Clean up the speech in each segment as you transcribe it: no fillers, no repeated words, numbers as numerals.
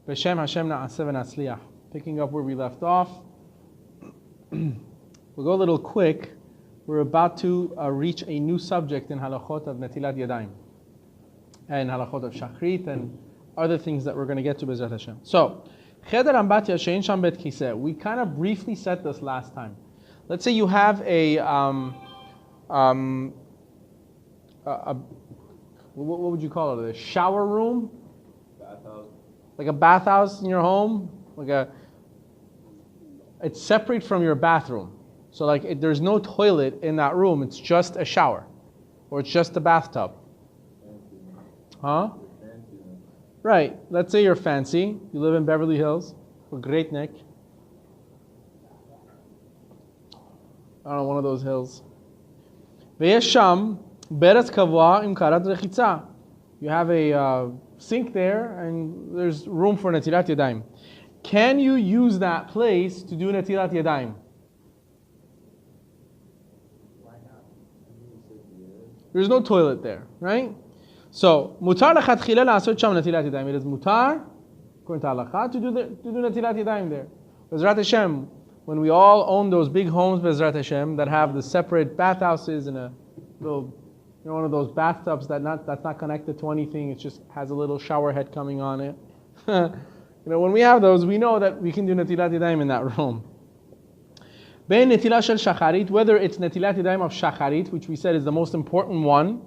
B'Shem Hashem na'aseh v'natzliach. Picking up where we left off. We'll go a little quick. We're about to reach a new subject in Halachot of Netilat Yadayim and Halachot of Shachrit and other things that we're going to get to B'ezrat Hashem. So, Cheder Ambatya she'en sham bet kiseh. We kind of briefly said this last time. Let's say you have what would you call it? A shower room? Bathhouse. Like a bathhouse in your home? It's separate from your bathroom. So there's no toilet in that room. It's just a shower. Or it's just a bathtub. Huh? Right. Let's say you're fancy. You live in Beverly Hills. Or Great Neck. I don't know, one of those hills. Ve'yesham beretz kavua im karat rechitza. You have a sink there, and there's room for Netilat Yadayim. Can you use that place to do Netilat Yadayim? Why not? There's no toilet there, right? So, mutar lechatchila la'asot sham Netilat Yadayim. It is mutar, according to Halacha, to do Netilat Yadayim there. B'ezrat Hashem, when we all own those big homes, B'ezrat Hashem, that have the separate bathhouses and a little, one of those bathtubs that's not connected to anything, it just has a little shower head coming on it. When we have those, we know that we can do Netilat Yadayim in that room. Ben Netilah shel Shacharit, whether it's Netilat Yadayim of Shacharit, which we said is the most important one,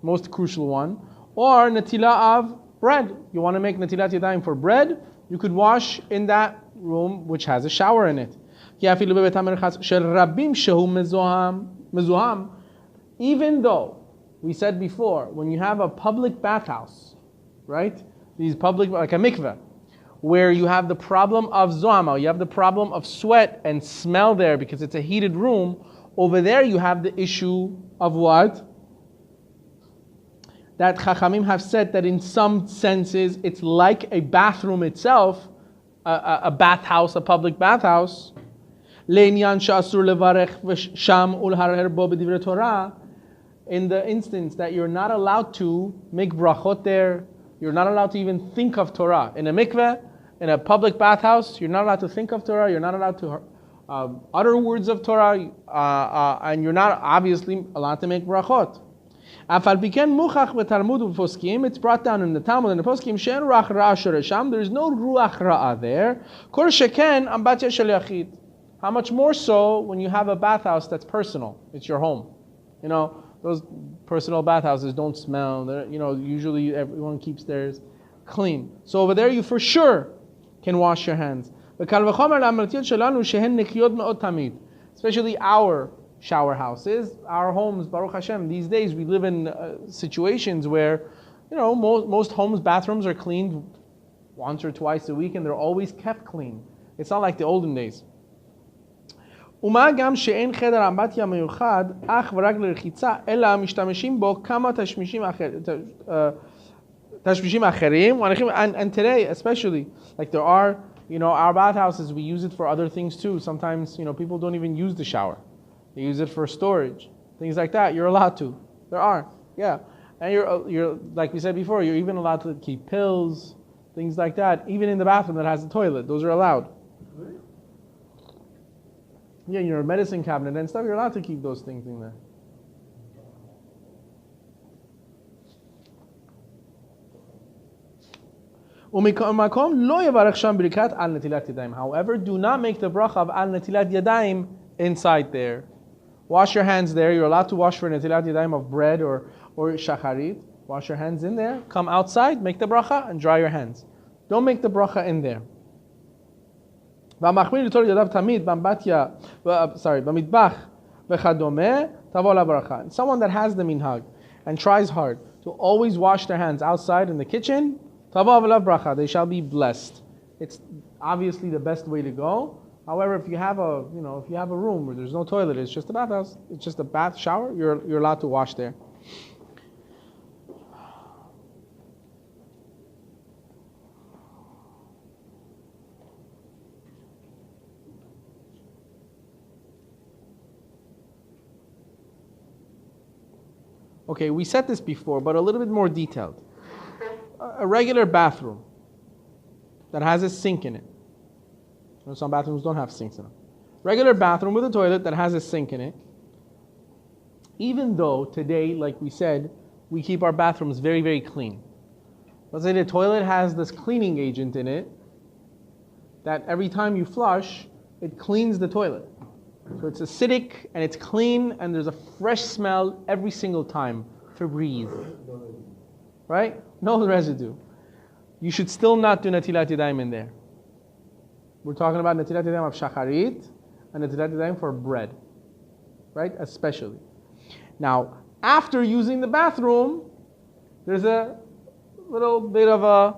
most crucial one, or Netilah of bread. You want to make Netilat Yadayim for bread, you could wash in that room which has a shower in it. Even though, we said before, when you have a public bathhouse, right? These public, like a mikveh, where you have the problem of zohama, you have the problem of sweat and smell there because it's a heated room, over there you have the issue of what? That Chachamim have said that in some senses it's like a bathroom itself, a bathhouse, a public bathhouse. Le'inyan she'asur levarech v'sham ulharher bo b'divrei Torah, in the instance that you're not allowed to make brachot there, you're not allowed to even think of Torah. In a mikveh, in a public bathhouse, you're not allowed to think of Torah, you're not allowed to utter words of Torah, and you're not obviously allowed to make brachot. It's brought down in the Talmud and the Poskim, there's no ruach ra'ah there. How much more so when you have a bathhouse that's personal, it's your home. Those personal bathhouses don't smell. Usually everyone keeps theirs clean. So over there, you for sure can wash your hands. Especially our shower houses, our homes. Baruch Hashem. These days, we live in situations where, most homes' bathrooms are cleaned once or twice a week, and they're always kept clean. It's not like the olden days. ומה גם שאין חדר אמבטיה מיוחד אך ורק לרחיצה אלא משתמשים בו כמה תשמישים אחרים and today especially there are our bathhouses, we use it for other things too. Sometimes people don't even use the shower, they use it for storage, things like that. You're allowed to, there are, and you're like we said before, you're even allowed to keep pills, things like that, even in the bathroom that has a toilet. Those are allowed. Yeah, your medicine cabinet and stuff, you're allowed to keep those things in there. However, do not make the bracha of al netilat yadayim inside there. Wash your hands there. You're allowed to wash for netilat yadayim of bread or shacharit. Wash your hands in there. Come outside, make the bracha, and dry your hands. Don't make the bracha in there. Someone that has the minhag and tries hard to always wash their hands outside in the kitchen, they shall be blessed. It's obviously the best way to go. However, if you have a room where there's no toilet, it's just a bathhouse, it's just a bath shower, you're allowed to wash there. Okay, we said this before, but a little bit more detailed. A regular bathroom. that has a sink in it. Some bathrooms don't have sinks in them. Regular bathroom with a toilet that has a sink in it. Even though today, like we said, we keep our bathrooms very, very clean. Let's say the toilet has this cleaning agent in it that every time you flush, it cleans the toilet. So it's acidic and it's clean and there's a fresh smell every single time. Febreze. Right? No residue. You should still not do Netilat Yadayim in there. We're talking about Netilat Yadayim of Shacharit and Netilat Yadayim for bread. Right? Especially. Now, after using the bathroom, there's a little bit of a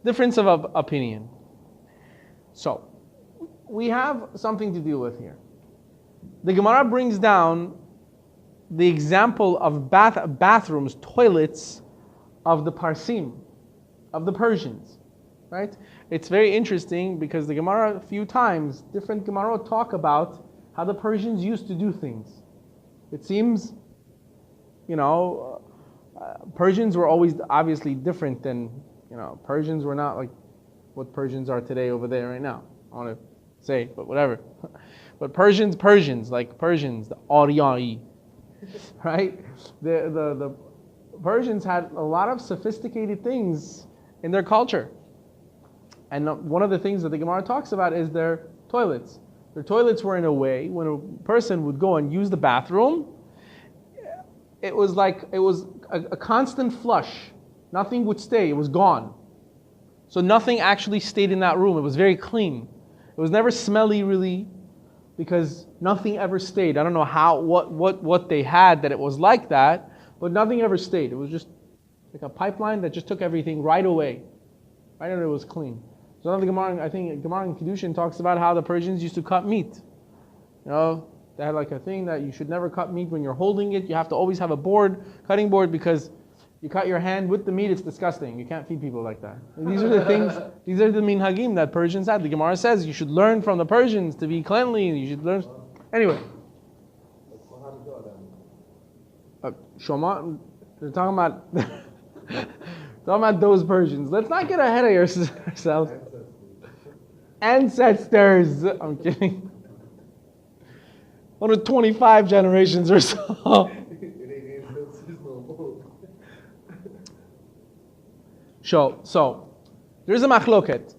difference of opinion. So, we have something to deal with here. The Gemara brings down the example of bathrooms, toilets of the Parsim, of the Persians, right? It's very interesting because the Gemara, a few times, different Gemara talk about how the Persians used to do things. It seems, Persians were always obviously different than, Persians were not like what Persians are today over there right now. I want to say, but whatever. But Persians, the Aryai, right? The Persians had a lot of sophisticated things in their culture. And one of the things that the Gemara talks about is their toilets. Their toilets were in a way, when a person would go and use the bathroom, it was a constant flush. Nothing would stay, it was gone. So nothing actually stayed in that room. It was very clean. It was never smelly really, because nothing ever stayed. I don't know what they had that it was like that, but nothing ever stayed. It was just like a pipeline that just took everything right away. Right and it was clean. So another Gemara, I think Gemara in Kedushin talks about how the Persians used to cut meat. They had like a thing that you should never cut meat when you're holding it. You have to always have a cutting board, because you cut your hand with the meat, it's disgusting. You can't feed people like that. And these are the things, these are the minhagim that Persians had. The Gemara says you should learn from the Persians to be cleanly. You should learn. Anyway. Shoma, they're talking about those Persians. Let's not get ahead of ourselves. Ancestors. I'm kidding. 125 generations or so. So, there's a machloket.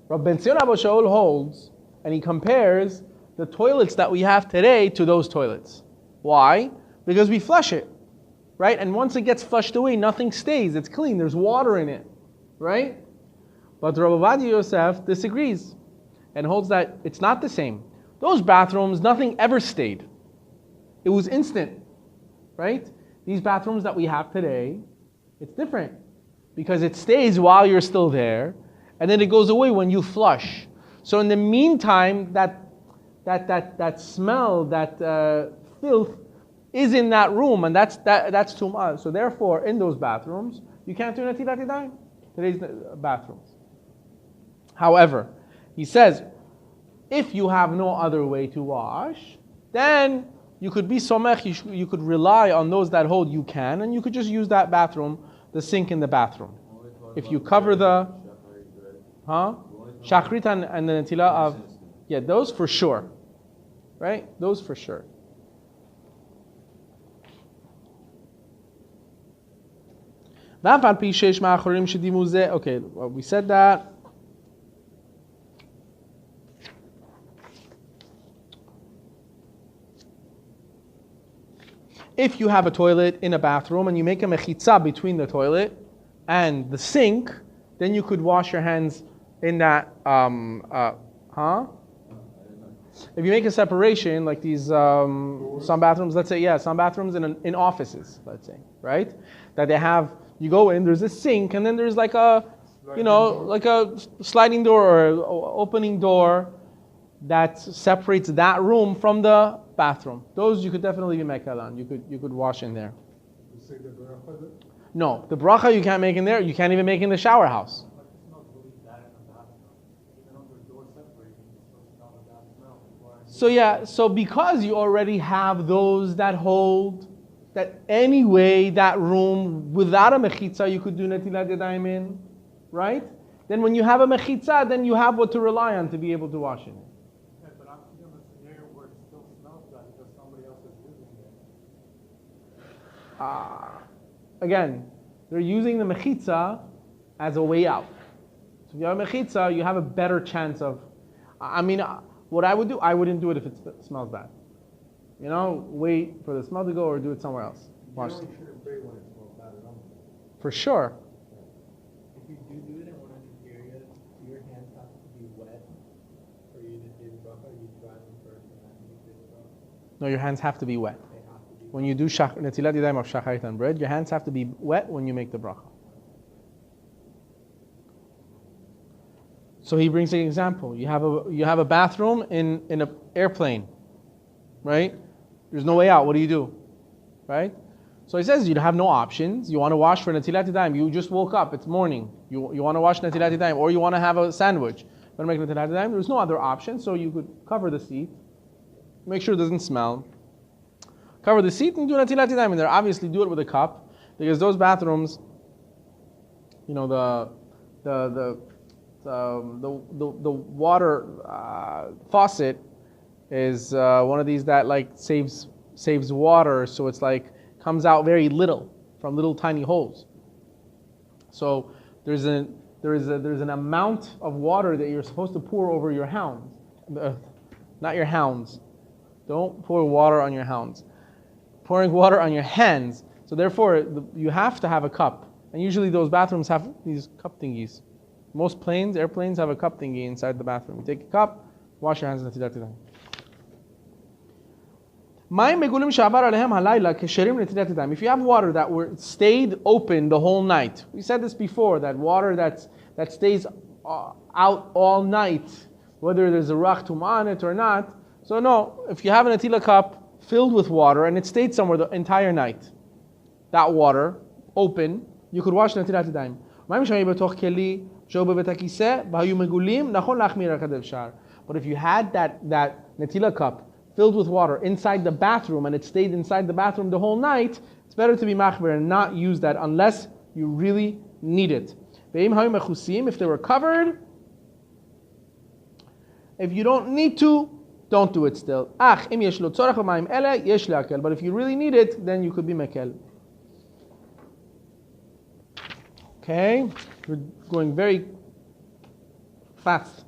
Rabbi Ben Zion Abba Shaul holds, and he compares the toilets that we have today to those toilets. Why? Because we flush it, right? And once it gets flushed away, nothing stays. It's clean. There's water in it, right? But Rabbi Ovadia Yosef disagrees and holds that it's not the same. Those bathrooms, nothing ever stayed. It was instant, right? These bathrooms that we have today, it's different. Because it stays while you're still there, and then it goes away when you flush. So in the meantime, that smell, that filth, is in that room, and that's too much. So therefore, in those bathrooms, you can't do Netilat Yadayim. Today's bathrooms. However, he says, if you have no other way to wash, then you could be somech. You could rely on those that hold you can, and you could just use that bathroom. The sink in the bathroom. If you cover the Shachrit and the Netilah of, those for sure. Right? Those for sure. Okay, well, we said that. If you have a toilet in a bathroom and you make a mechitza between the toilet and the sink, then you could wash your hands in that, If you make a separation, like these, some bathrooms, let's say, some bathrooms in offices, let's say, right? That they have, you go in, there's a sink, and then there's like a, like a sliding door or opening door that separates that room from the bathroom. Those you could definitely be mekal on. You could wash in there. You say the bracha there? No, the bracha you can't make in there. You can't even make in the shower house. So because you already have those that hold that anyway, that room without a mechitza you could do Netilat Yadayim in, right? then when you have a mechitza, then you have what to rely on to be able to wash it. Yeah, but I'm thinking of a scenario where it still smells bad because somebody else is using it. Again, they're using the mechitza as a way out. So if you have a mechitza, you have a better chance of. What I would do, I wouldn't do it if it smells bad. Wait for the smell to go or do it somewhere else. Wash. You really shouldn't pray when it smells bad at all. For sure. If you do it in one of these areas, your hands have to be wet for you to do the bracha. You dry them first and then you do the bracha. No, your hands have to be wet. They have to be When you do Netilat Yadayim of shacharit and bread, your hands have to be wet when you make the bracha. So he brings an example. You have a bathroom in an airplane, right? There's no way out. What do? Right? So he says you have no options. You want to wash for Netilat Yadayim. You just woke up. It's morning. You want to wash Netilat Yadayim, or you want to have a sandwich. You want to make Netilat Yadayim. There's no other option. So you could cover the seat, make sure it doesn't smell. Cover the seat and do Netilat Yadayim in there. Obviously, do it with a cup because those bathrooms, the water faucet is one of these that like saves water, so it's like comes out very little from little tiny holes. So there's an amount of water that you're supposed to pour over your hounds, not your hounds. Don't pour water on your hounds. Pouring water on your hands. So therefore, you have to have a cup, and usually those bathrooms have these cup thingies. Most airplanes have a cup thingy inside the bathroom. You take a cup, wash your hands. Netilat Yadayim. If you have water that stayed open the whole night, we said this before, that water that stays out all night, whether there's a rachtum on it or not. So no, if you have a Netilah cup filled with water and it stayed somewhere the entire night, that water open, you could wash Netilat Yadayim. But if you had that Netilah cup filled with water inside the bathroom and it stayed inside the bathroom the whole night, it's better to be machber and not use that unless you really need it. If they were covered, if you don't need to, don't do it still. But if you really need it, then you could be mekel. Okay, we're going very fast.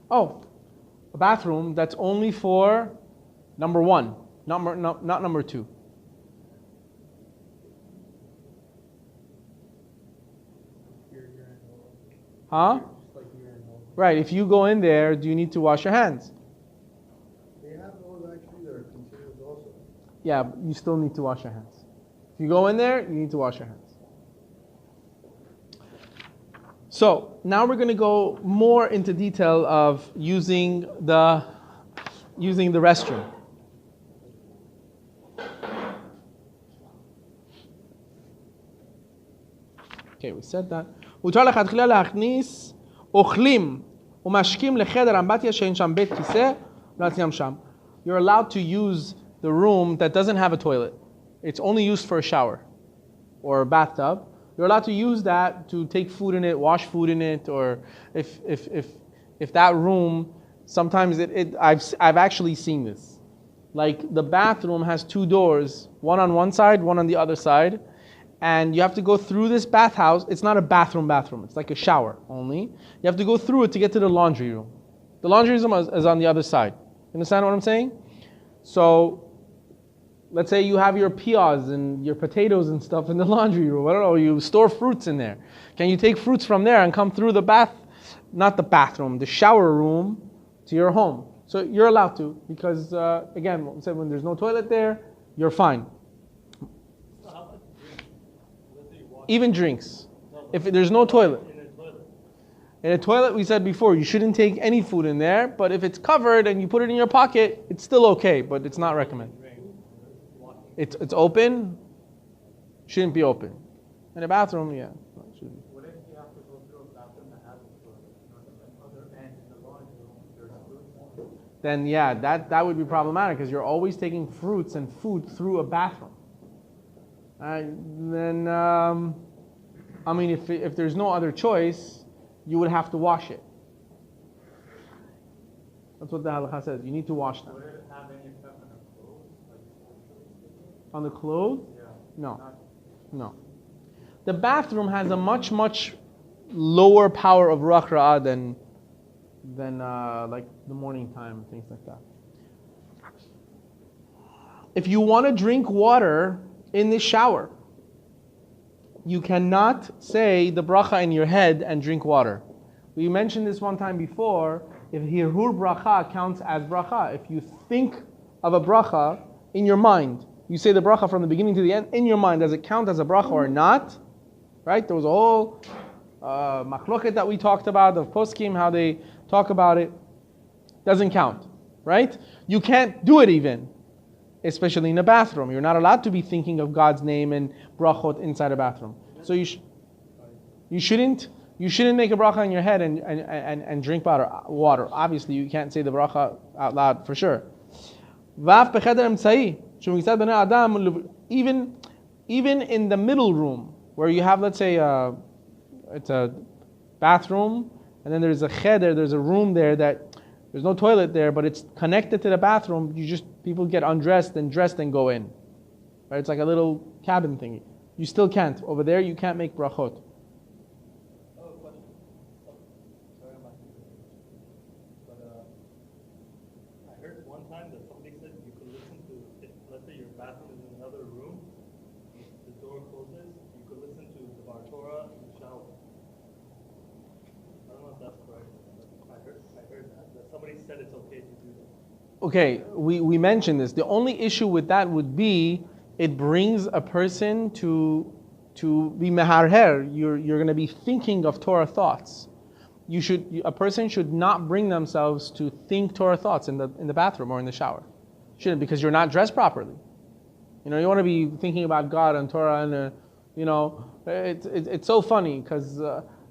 Oh, a bathroom that's only for number one, not number two. Huh? Right, if you go in there, do you need to wash your hands? They have those actually that are considered also. Yeah, but you still need to wash your hands. If you go in there, you need to wash your hands. So now we're going to go more into detail of using the restroom. Okay, we said that. מותר לכתחילה להכניס אוכלים ומשקים לחדר אמבטיה שאין שם בית כיסא ולהציאם שם. You're allowed to use the room that doesn't have a toilet. It's only used for a shower or a bathtub. You're allowed to use that to take food in it, wash food in it, or if that room, sometimes I've actually seen this. Like the bathroom has two doors, one on one side, one on the other side, and you have to go through this bathhouse. It's not a bathroom, it's like a shower only. You have to go through it to get to the laundry room. The laundry room is on the other side. You understand what I'm saying? So, let's say you have your pias and your potatoes and stuff in the laundry room. I don't know, you store fruits in there. Can you take fruits from there and come through the the shower room to your home? So you're allowed to, because again, we said when there's no toilet there, you're fine. Even drinks. If there's no toilet. In a toilet, we said before, you shouldn't take any food in there, but if it's covered and you put it in your pocket, it's still okay, but it's not recommended. It's open, shouldn't be open. In a bathroom, yeah. What if you have to go through a bathroom that has a toilet? The other end in the laundry room, there's food. Then yeah, that would be problematic because you're always taking fruits and food through a bathroom. then I mean, if there's no other choice, you would have to wash it. That's what the halakha says. You need to wash them. Would it have any effect on the clothes? Like spiritually speaking? On the clothes? Yeah. No. Not- No. The bathroom has a much lower power of ruach ra'ah than like the morning time, things like that. If you want to drink water in the shower, you cannot say the bracha in your head and drink water. We mentioned this one time before. If hirhur bracha counts as bracha, if you think of a bracha in your mind, you say the bracha from the beginning to the end in your mind, does it count as a bracha or not? Right? There was a whole machloket that we talked about of poskim, how they talk about it. Doesn't count, right? You can't do it even, especially in a bathroom. You're not allowed to be thinking of God's name and brachot inside a bathroom. So you shouldn't make a bracha in your head and drink water. Obviously, you can't say the bracha out loud for sure. Even in the middle room, where you have, let's say, it's a bathroom, and then there's a cheder, there's a room there that there's no toilet there, but it's connected to the bathroom. People get undressed and dressed and go in. Right? It's like a little cabin thingy. You still can't. Over there, you can't make brachot. Oh, question. Sorry, I'm not but I heard one time that somebody said you could listen to, if let's say your bathroom is in another room, the door closes, you could listen to the Bar Torah in the shower. I don't know if that's correct. I heard that somebody said it's okay to do that. Okay, we mentioned this. The only issue with that would be it brings a person to be meharher. You're going to be thinking of Torah thoughts. A person should not bring themselves to think Torah thoughts in the bathroom or in the shower. Shouldn't, because you're not dressed properly. You want to be thinking about God and Torah, and it's so funny because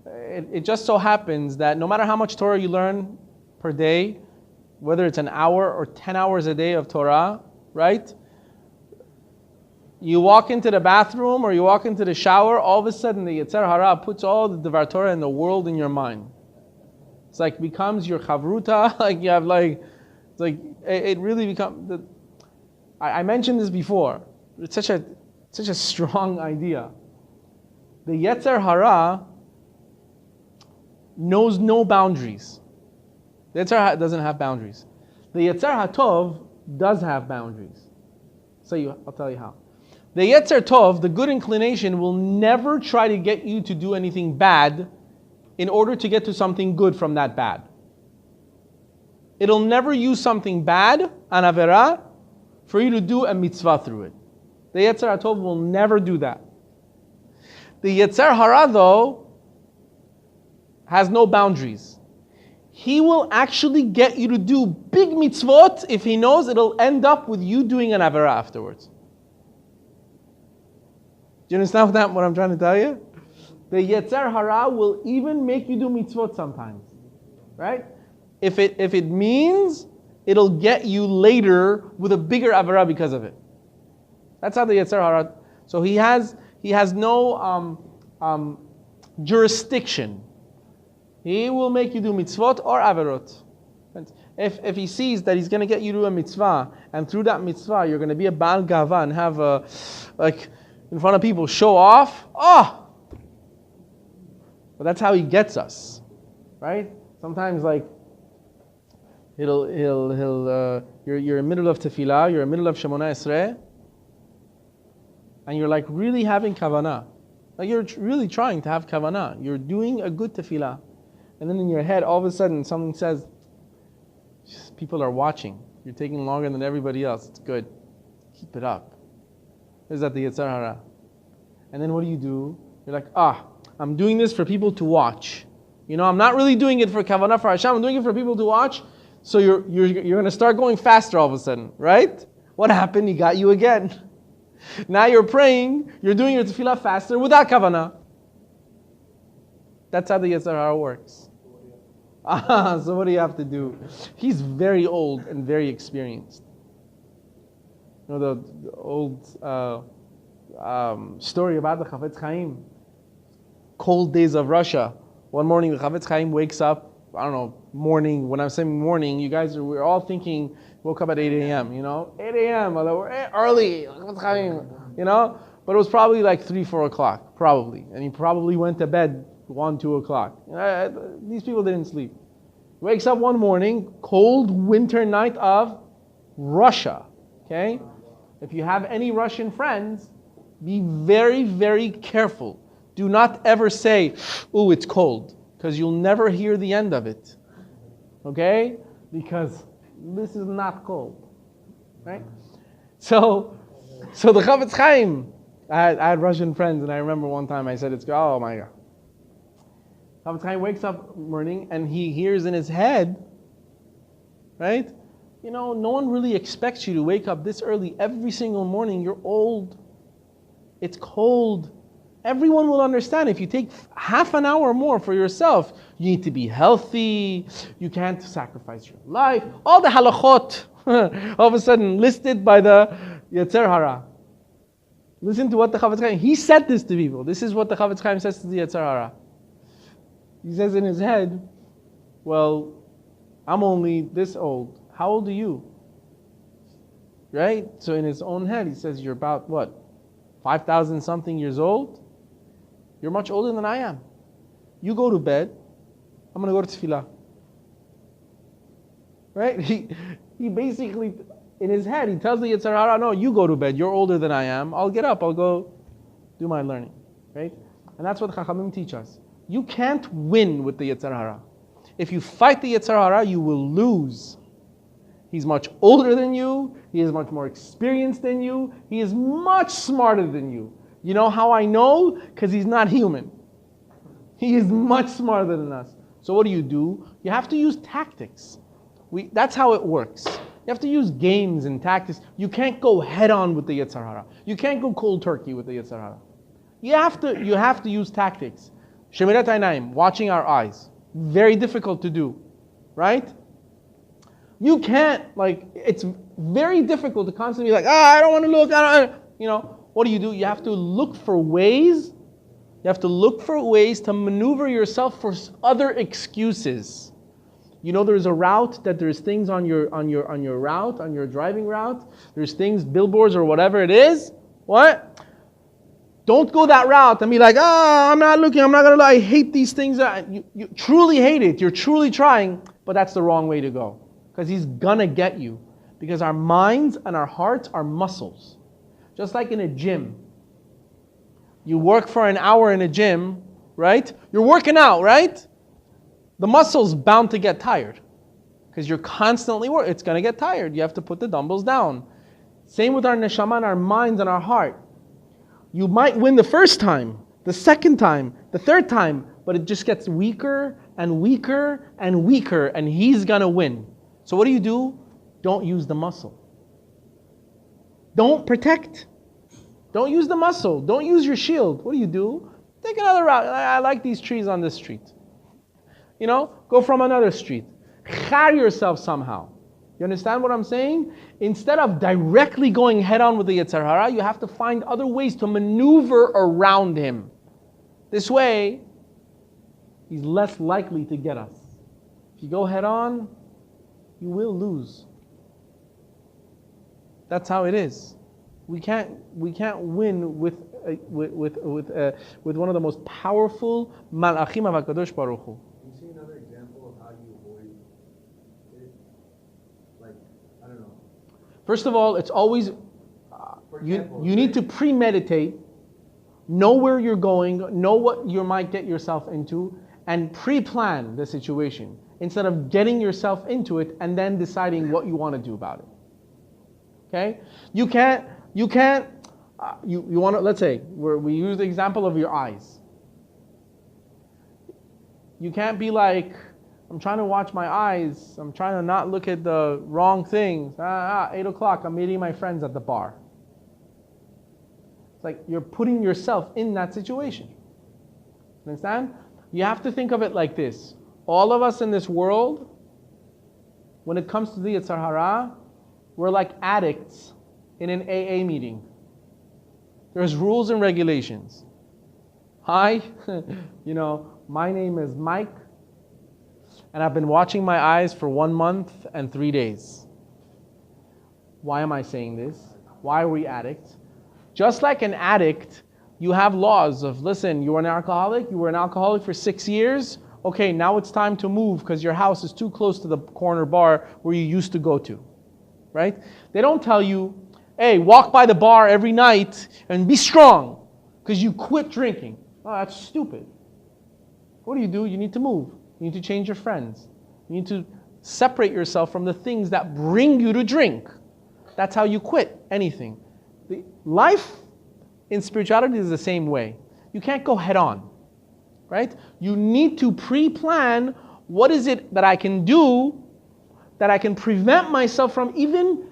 it just so happens that no matter how much Torah you learn per day, whether it's an hour or 10 hours a day of Torah, right? You walk into the bathroom or you walk into the shower, all of a sudden the Yetzer Hara puts all the Dvar Torah in the world in your mind. It's like becomes your chavruta, like you have it's like, it really becomes, I mentioned this before, it's such a strong idea. The Yetzer Hara knows no boundaries. The Yetzer Hara doesn't have boundaries. The Yetzer HaTov does have boundaries. I'll tell you how. The Yetzer Tov, the good inclination, will never try to get you to do anything bad in order to get to something good from that bad. It'll never use something bad, an avera, for you to do a mitzvah through it. The Yetzer HaTov will never do that. The Yetzer Hara, though, has no boundaries. He will actually get you to do big mitzvot if he knows it'll end up with you doing an avera afterwards. Do you understand what I'm trying to tell you? The Yetzer Hara will even make you do mitzvot sometimes, right? If it means it'll get you later with a bigger avera because of it. That's how the Yetzer Hara. So he has no jurisdiction. He will make you do mitzvot or averot. If he sees that he's going to get you to a mitzvah, and through that mitzvah you're going to be a Baal Gava and have in front of people show off, but that's how he gets us, right? Sometimes you're in the middle of tefillah, you're in the middle of Shemona Esrei, and you're really having kavanah. You're really trying to have kavanah. You're doing a good tefillah. And then in your head, all of a sudden, something says, people are watching. You're taking longer than everybody else. It's good. Keep it up. Is that the Yetzer Hara? And then what do? You're like, I'm doing this for people to watch. I'm not really doing it for kavanah for Hashem. I'm doing it for people to watch. So you're going to start going faster all of a sudden, right? What happened? He got you again. Now you're praying. You're doing your tefillah faster without kavanah. That's how the Yetzer Hara works. So what do you have to do? He's very old and very experienced. The old story about the Chafetz Chaim. Cold days of Russia. One morning, the Chafetz Chaim wakes up. I don't know, morning. When I'm saying morning, we're all thinking, woke up at 8 a.m., 8 a.m., we're early, Chafetz Chaim, But it was probably like 3, 4 o'clock, probably. And he probably went to bed 1, 2 o'clock. These people didn't sleep. Wakes up one morning, cold winter night of Russia, okay? If you have any Russian friends, be very, very careful. Do not ever say, "Ooh, it's cold," because you'll never hear the end of it. Okay? Because this is not cold. Right? So the Chafetz Chaim, I had Russian friends, and I remember one time I said, oh my God. Chafetz Chaim wakes up morning, and he hears in his head, right? No one really expects you to wake up this early every single morning. You're old. It's cold. Everyone will understand if you take half an hour more for yourself. You need to be healthy. You can't sacrifice your life. All the halachot, all of a sudden listed by the Yetzer Hara. Listen to what the Chafetz Chaim, he said this to people. This is what the Chafetz Chaim says to the Yetzer Hara. He says in his head, well, I'm only this old. How old are you? Right? So in his own head, he says, you're about what? 5,000 something years old? You're much older than I am. You go to bed. I'm going to go to tefillah. Right? He basically, in his head, he tells the Yetzer Hara, no, you go to bed. You're older than I am. I'll get up. I'll go do my learning. Right? And that's what Chachamim teach us. You can't win with the Yetzer Hara. If you fight the Yetzer Hara, you will lose. He's much older than you. He is much more experienced than you. He is much smarter than you. You know how I know? Because he's not human. He is much smarter than us. So what do? You have to use tactics. That's how it works. You have to use games and tactics. You can't go head on with the Yetzer Hara. You can't go cold turkey with the Yetzer Hara. You have to use tactics. Shemirat eiynayim, watching our eyes. Very difficult to do. Right? You can't, it's very difficult to constantly be like, I don't want to look, what do? You have to look for ways. You have to look for ways to maneuver yourself for other excuses. There's a route that there's things on your route, on your driving route. There's things, billboards or whatever it is. What? Don't go that route and be like, I'm not looking, I'm not going to lie, I hate these things. You truly hate it. You're truly trying, but that's the wrong way to go. Because he's going to get you. Because our minds and our hearts are muscles. Just like in a gym. You work for an hour in a gym, right? You're working out, right? The muscle's bound to get tired. Because you're constantly working. It's going to get tired. You have to put the dumbbells down. Same with our neshama and our minds and our heart. You might win the first time, the second time, the third time, but it just gets weaker and weaker and weaker, and he's going to win. So what do? Don't use the muscle. Don't protect. Don't use the muscle. Don't use your shield. What do? Take another route. I like these trees on this street. Go from another street. Char yourself somehow. You understand what I'm saying? Instead of directly going head on with the Yetzer Hara, you have to find other ways to maneuver around him. This way, he's less likely to get us. If you go head on, you will lose. That's how it is. We can't win with one of the most powerful malachim of HaKadosh Baruch Hu. Can you see another example of how you avoid it? I don't know. First of all, it's always you need to premeditate, know where you're going, know what you might get yourself into, and pre-plan the situation instead of getting yourself into it and then deciding what you want to do about it. Okay? You want to, let's say, we use the example of your eyes. You can't be like, I'm trying to watch my eyes, I'm trying to not look at the wrong things. 8 o'clock, I'm meeting my friends at the bar. It's like you're putting yourself in that situation. Understand? You have to think of it like this. All of us in this world, when it comes to the Yetzer Hara, we're like addicts in an AA meeting. There's rules and regulations. Hi, my name is Mike, and I've been watching my eyes for 1 month and 3 days. Why am I saying this? Why are we addicts? Just like an addict, you have laws of, listen, you were an alcoholic for 6 years, okay, now it's time to move because your house is too close to the corner bar where you used to go to, right? They don't tell you, hey, walk by the bar every night and be strong because you quit drinking. Oh, that's stupid. What do? You need to move. You need to change your friends. You need to separate yourself from the things that bring you to drink. That's how you quit anything. Life in spirituality is the same way. You can't go head on, right? You need to pre-plan what is it that I can do that I can prevent myself from even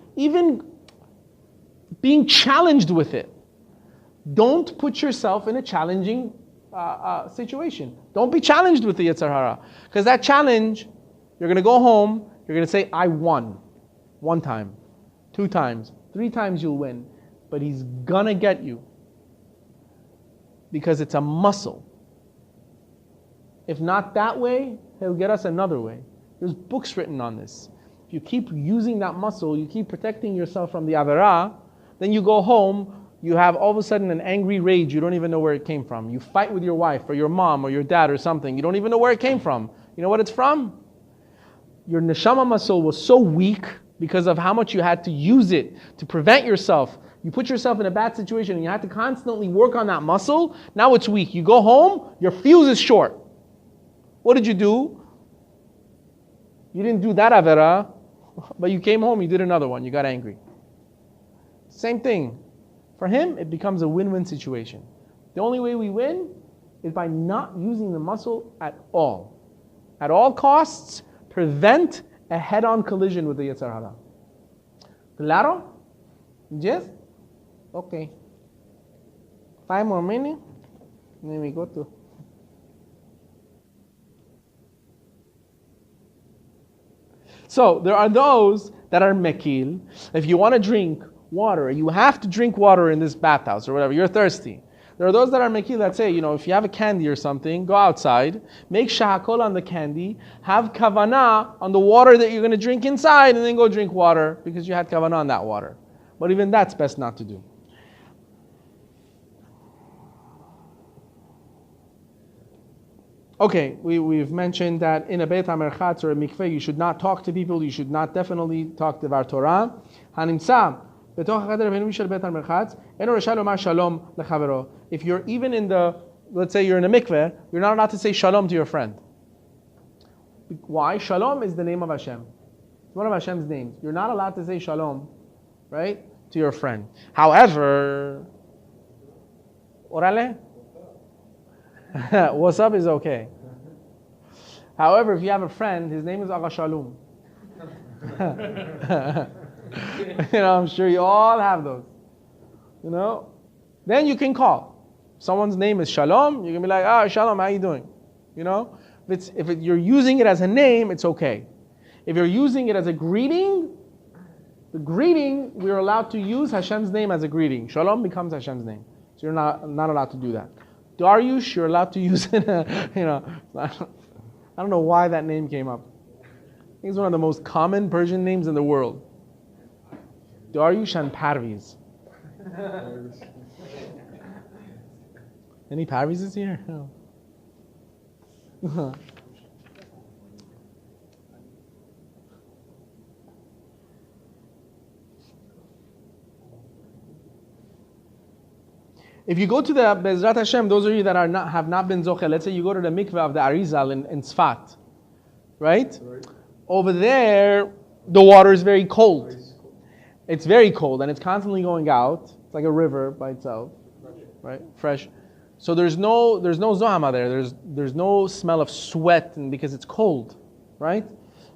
being challenged with it. Don't put yourself in a challenging situation. Don't be challenged with the Yetzer Hara. Because that challenge, you're going to go home, you're going to say, I won. 1 time, 2 times, 3 times you'll win. But he's going to get you. Because it's a muscle. If not that way, he'll get us another way. There's books written on this. If you keep using that muscle, you keep protecting yourself from the Averah, then you go home, you have all of a sudden an angry rage, you don't even know where it came from. You fight with your wife or your mom or your dad or something, you don't even know where it came from. You know what it's from? Your neshama muscle was so weak because of how much you had to use it to prevent yourself. You put yourself in a bad situation and you had to constantly work on that muscle. Now it's weak. You go home, your fuse is short. What did you do? You didn't do that Avera, but you came home, you did another one, you got angry. Same thing. For him, it becomes a win-win situation. The only way we win is by not using the muscle at all. At all costs, prevent a head-on collision with the Yetzer Hara. Claro? Yes? Okay. 5 more minutes, then we go to. So, there are those that are mekil. If you want to drink water, you have to drink water in this bathhouse or whatever, you're thirsty. There are those that are mekil that say, if you have a candy or something, go outside, make shahakol on the candy, have kavanah on the water that you're going to drink inside, and then go drink water because you had kavanah on that water. But even that's best not to do. Okay, we've mentioned that in a Beit HaMerchatz or a mikveh, you should not talk to people, you should not definitely talk Devar Torah. Hanimtza, בתוך החדר הפנימי של בית המרחץ, אינו רשאי לומר שלום לחברו. If you're even in let's say you're in a mikveh, you're not allowed to say shalom to your friend. Why? Shalom is the name of Hashem. It's one of Hashem's names. You're not allowed to say shalom, right, to your friend. However, orale? What's up is okay. However, if you have a friend, his name is Aga Shalom. I'm sure you all have those. Then you can call. If someone's name is Shalom, you can be like, Shalom, how you doing? If you're using it as a name, it's okay. If you're using it as a greeting, the greeting, we're allowed to use Hashem's name as a greeting. Shalom becomes Hashem's name. So you're not allowed to do that. Dariush, you're allowed to use it, I don't know why that name came up. I think it's one of the most common Persian names in the world. Dariush and Parviz. Any Parvizes here? No. If you go to the Bezrat Hashem, those of you that have not been zocheh, let's say you go to the mikveh of the Arizal in Tzfat, right? Over there, the water is very cold. It's very cold and it's constantly going out. It's like a river by itself, right? Fresh. So there's no zohama there. There's no smell of sweat because it's cold, right?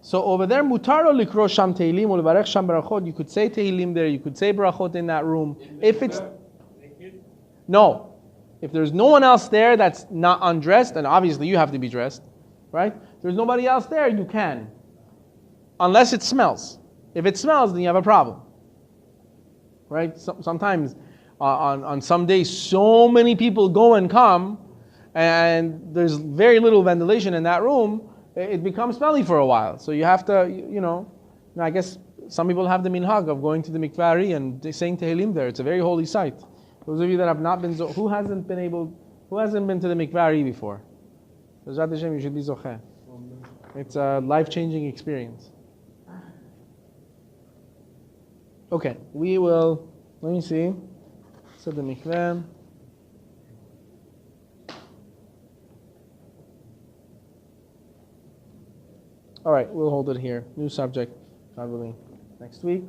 So over there, mutaro likro sham teilim ulevarech sham barachot. You could say teilim there. You could say barachot in that room. If it's no, if there's no one else there that's not undressed, and obviously you have to be dressed, right? If there's nobody else there, you can, unless it smells. If it smells, then you have a problem, right? Sometimes on some days, so many people go and come, and there's very little ventilation in that room, it becomes smelly for a while. So you have to, I guess some people have the minhag of going to the mikveh and saying Tehillim there. It's a very holy site. Those of you that have not been, who hasn't been to the mikveh before? Bezrat Hashem, you should be zocheh. It's a life-changing experience. Okay, we will, let me see. So the mikveh. All right, we'll hold it here. New subject, God willing, next week.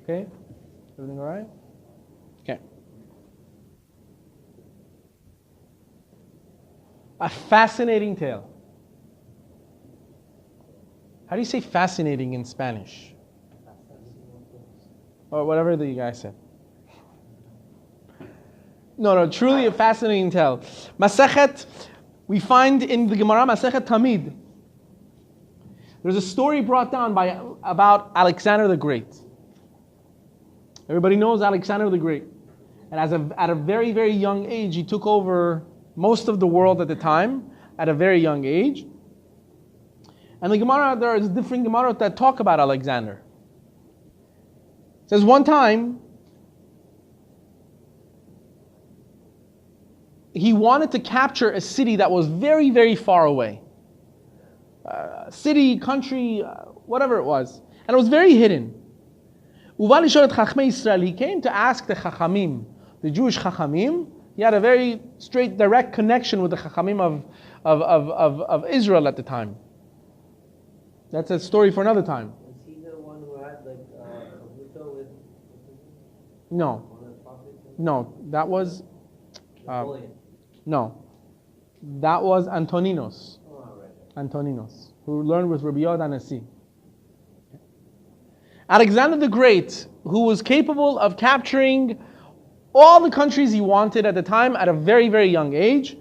Okay, everything all right? Okay. A fascinating tale. How do you say fascinating in Spanish? Or whatever the guy said. No, truly a fascinating tale. Masechet, we find in the Gemara, Masechet Tamid. There's a story brought down about Alexander the Great. Everybody knows Alexander the Great. And at a very, very young age, he took over most of the world at the time, at a very young age. And the Gemara, there are different Gemara that talk about Alexander. It says one time, he wanted to capture a city that was very, very far away. City, country, whatever it was. And it was very hidden. He came to ask the Chachamim, the Jewish Chachamim. He had a very straight, direct connection with the Chachamim of Israel at the time. That's a story for another time. Was he the one who had like a Huto with? No. No, that was no. That was Antoninos. Oh, right. Antoninos, who learned with Rabbi Yoda Nasi. Alexander the Great, who was capable of capturing all the countries he wanted at the time at a very, very young age.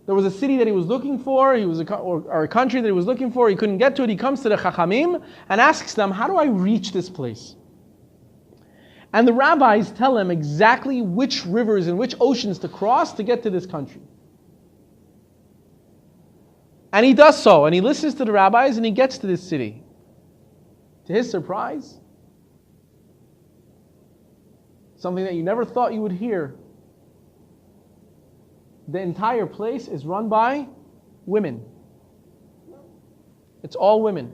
There was a city that he was looking for, or a country that he was looking for, he couldn't get to it. He comes to the Chachamim and asks them, how do I reach this place? And the rabbis tell him exactly which rivers and which oceans to cross to get to this country. And he does so, and he listens to the rabbis, and he gets to this city. To his surprise, something that you never thought you would hear. The entire place is run by women. It's all women.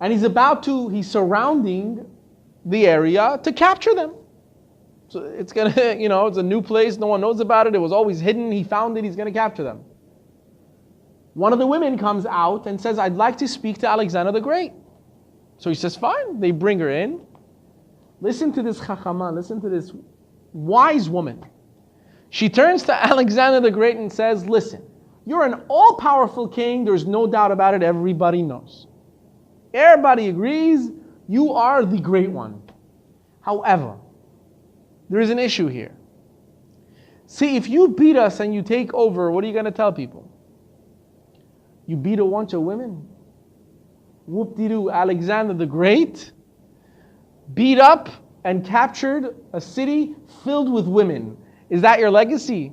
And he's surrounding the area to capture them. So it's it's a new place, no one knows about it, it was always hidden, he found it, he's going to capture them. One of the women comes out and says, I'd like to speak to Alexander the Great. So he says, fine. They bring her in. Listen to this chachama, listen to this wise woman. She turns to Alexander the Great and says, listen, you're an all-powerful king, there's no doubt about it, everybody knows. Everybody agrees, you are the great one. However, there is an issue here. See, if you beat us and you take over, what are you going to tell people? You beat a bunch of women? Whoop-de-doo, Alexander the Great beat up and captured a city filled with women. Is that your legacy?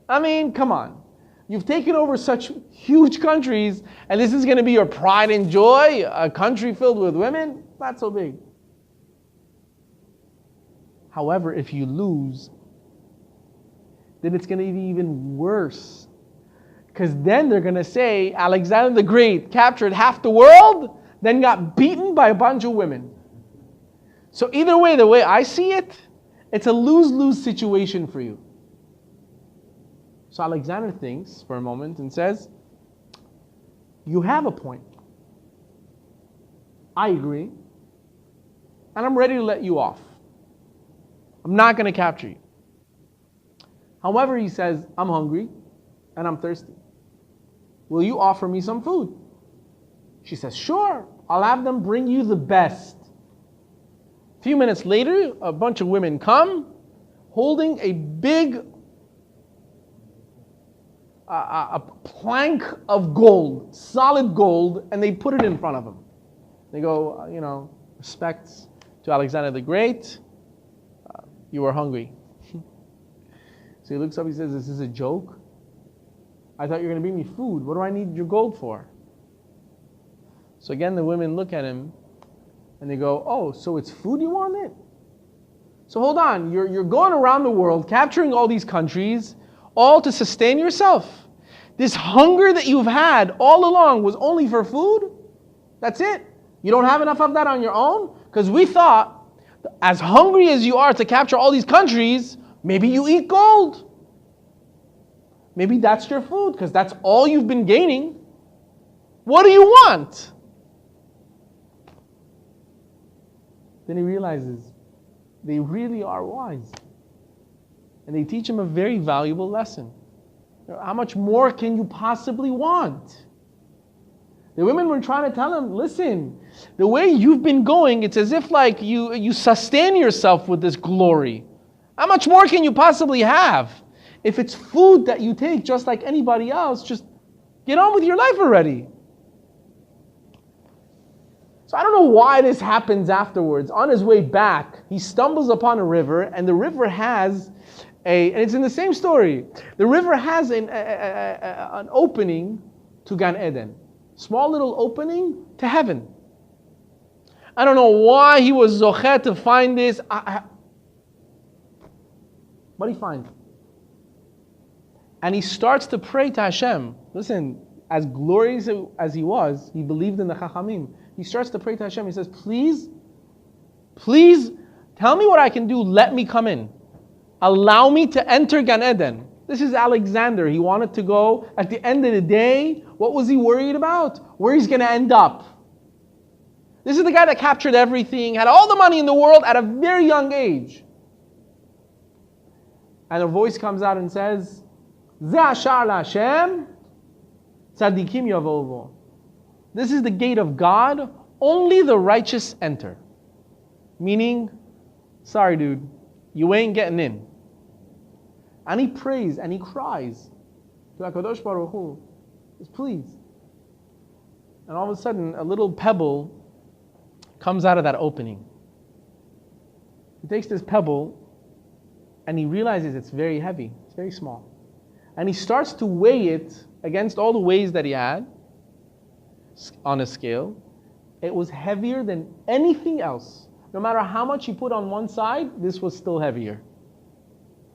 I mean, come on. You've taken over such huge countries, and this is going to be your pride and joy? A country filled with women? Not so big. However, if you lose, then it's going to be even worse. Because then they're going to say, Alexander the Great captured half the world, then got beaten by a bunch of women. So either way, the way I see it, it's a lose-lose situation for you. So Alexander thinks for a moment and says, you have a point. I agree. And I'm ready to let you off. I'm not going to capture you. However, he says, I'm hungry and I'm thirsty. Will you offer me some food? She says, sure. I'll have them bring you the best. A few minutes later, a bunch of women come holding a big a plank of gold, solid gold, and they put it in front of him. They go, respects to Alexander the Great. You were hungry. So he looks up, he says, "This is a joke? I thought you were going to bring me food. What do I need your gold for?" So again, the women look at him and they go, "Oh, so it's food you wanted? So hold on, you're going around the world, capturing all these countries, all to sustain yourself. This hunger that you've had all along was only for food? That's it? You don't have enough of that on your own? Because we thought, as hungry as you are to capture all these countries, maybe you eat gold. Maybe that's your food, because that's all you've been gaining. What do you want?" Then he realizes they really are wise. And they teach him a very valuable lesson. How much more can you possibly want? The women were trying to tell him, listen, the way you've been going, it's as if like you sustain yourself with this glory. How much more can you possibly have? If it's food that you take just like anybody else, just get on with your life already. So I don't know why this happens afterwards. On his way back, he stumbles upon a river, and the river has and it's in the same story. The river has an opening to Gan Eden. Small little opening to heaven. I don't know why he was zochet to find this. But he finds it. And he starts to pray to Hashem. Listen, as glorious as he was, he believed in the Chachamim. He starts to pray to Hashem. He says, please, tell me what I can do. Let me come in. Allow me to enter Gan Eden. This is Alexander. He wanted to go. At the end of the day, what was he worried about? Where he's going to end up. This is the guy that captured everything, had all the money in the world at a very young age. And a voice comes out and says, Ze ashar la'Hashem, tzadikim yavovo. This is the gate of God. Only the righteous enter. Meaning, sorry dude, you ain't getting in. And he prays and he cries to HaKadosh Baruch Hu. He says, please. And all of a sudden, a little pebble comes out of that opening. He takes this pebble and he realizes it's very heavy. It's very small. And he starts to weigh it against all the weighs that he had on a scale. It was heavier than anything else. No matter how much he put on one side, this was still heavier.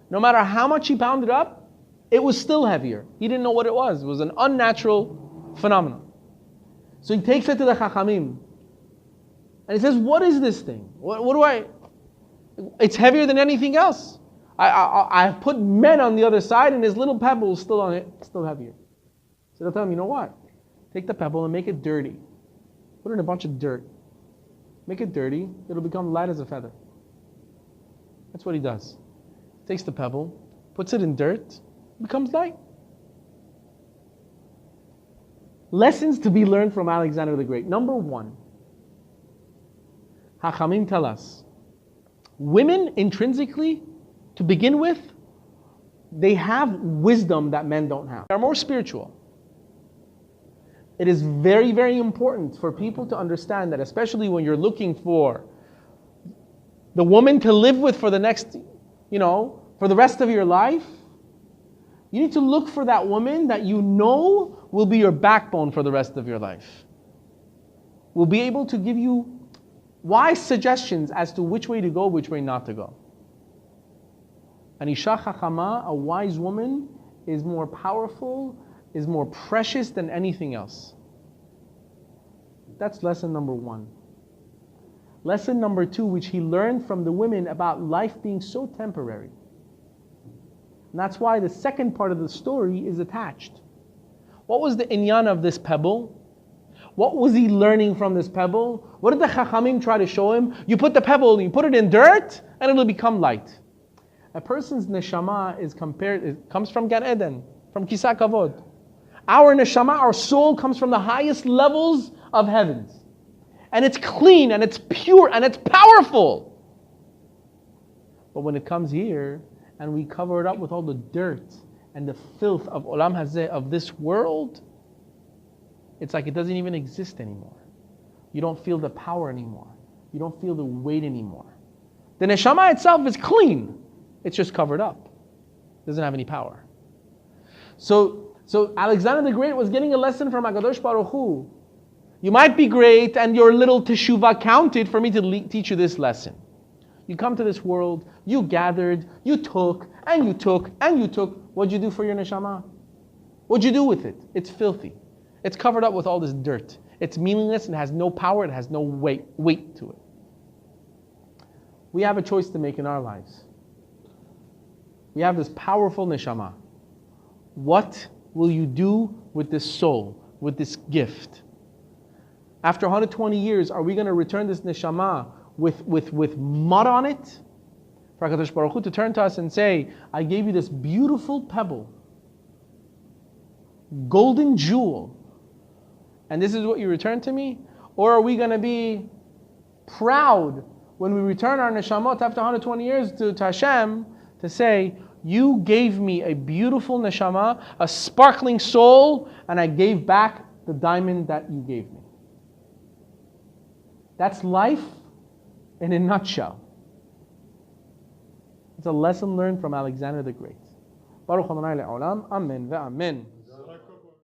No matter how much he pounded up, it was still heavier. He didn't know what it was. It was an unnatural phenomenon. So he takes it to the Chachamim. And he says, what is this thing? What do I... It's heavier than anything else. I put men on the other side and his little pebble is still on it, still heavier. So they'll tell him, you know what? Take the pebble and make it dirty. Put it in a bunch of dirt. Make it dirty, it'll become light as a feather. That's what he does. Takes the pebble, puts it in dirt, it becomes light. Lessons to be learned from Alexander the Great. Number one, Hachamim tell us, women intrinsically, to begin with, they have wisdom that men don't have. They're more spiritual. It is very, very important for people to understand that, especially when you're looking for the woman to live with for the next, for the rest of your life, you need to look for that woman that you know will be your backbone for the rest of your life. Will be able to give you wise suggestions as to which way to go, which way not to go. An Isha Chachama, a wise woman, is more powerful, is more precious than anything else. That's lesson number one. Lesson number two, which he learned from the women about life being so temporary. And that's why the second part of the story is attached. What was the inyan of this pebble? What was he learning from this pebble? What did the Chachamim try to show him? You put the pebble and you put it in dirt and it'll become light. A person's neshama it comes from Gan Eden, from Kisa Kavod. Our neshama, our soul, comes from the highest levels of heavens. And it's clean, and it's pure, and it's powerful. But when it comes here, and we cover it up with all the dirt and the filth of Olam Hazeh, of this world, it's like it doesn't even exist anymore. You don't feel the power anymore. You don't feel the weight anymore. The neshama itself is clean. It's just covered up. It doesn't have any power. So Alexander the Great was getting a lesson from HaKadosh Baruch Hu. You might be great and your little teshuvah counted for me to teach you this lesson. You come to this world, you gathered, you took, and you took, and you took. What'd you do for your neshama? What'd you do with it? It's filthy. It's covered up with all this dirt. It's meaningless and has no power, it has no weight to it. We have a choice to make in our lives. We have this powerful neshama. What will you do with this soul, with this gift? After 120 years, are we going to return this neshama with mud on it? For HaKadosh Baruch Hu to turn to us and say, I gave you this beautiful pebble, golden jewel, and this is what you return to me? Or are we going to be proud when we return our neshamot after 120 years to Hashem to say, you gave me a beautiful neshama, a sparkling soul, and I gave back the diamond that you gave me. That's life in a nutshell. It's a lesson learned from Alexander the Great. Baruch Adonai le'olam. Amen ve'amen.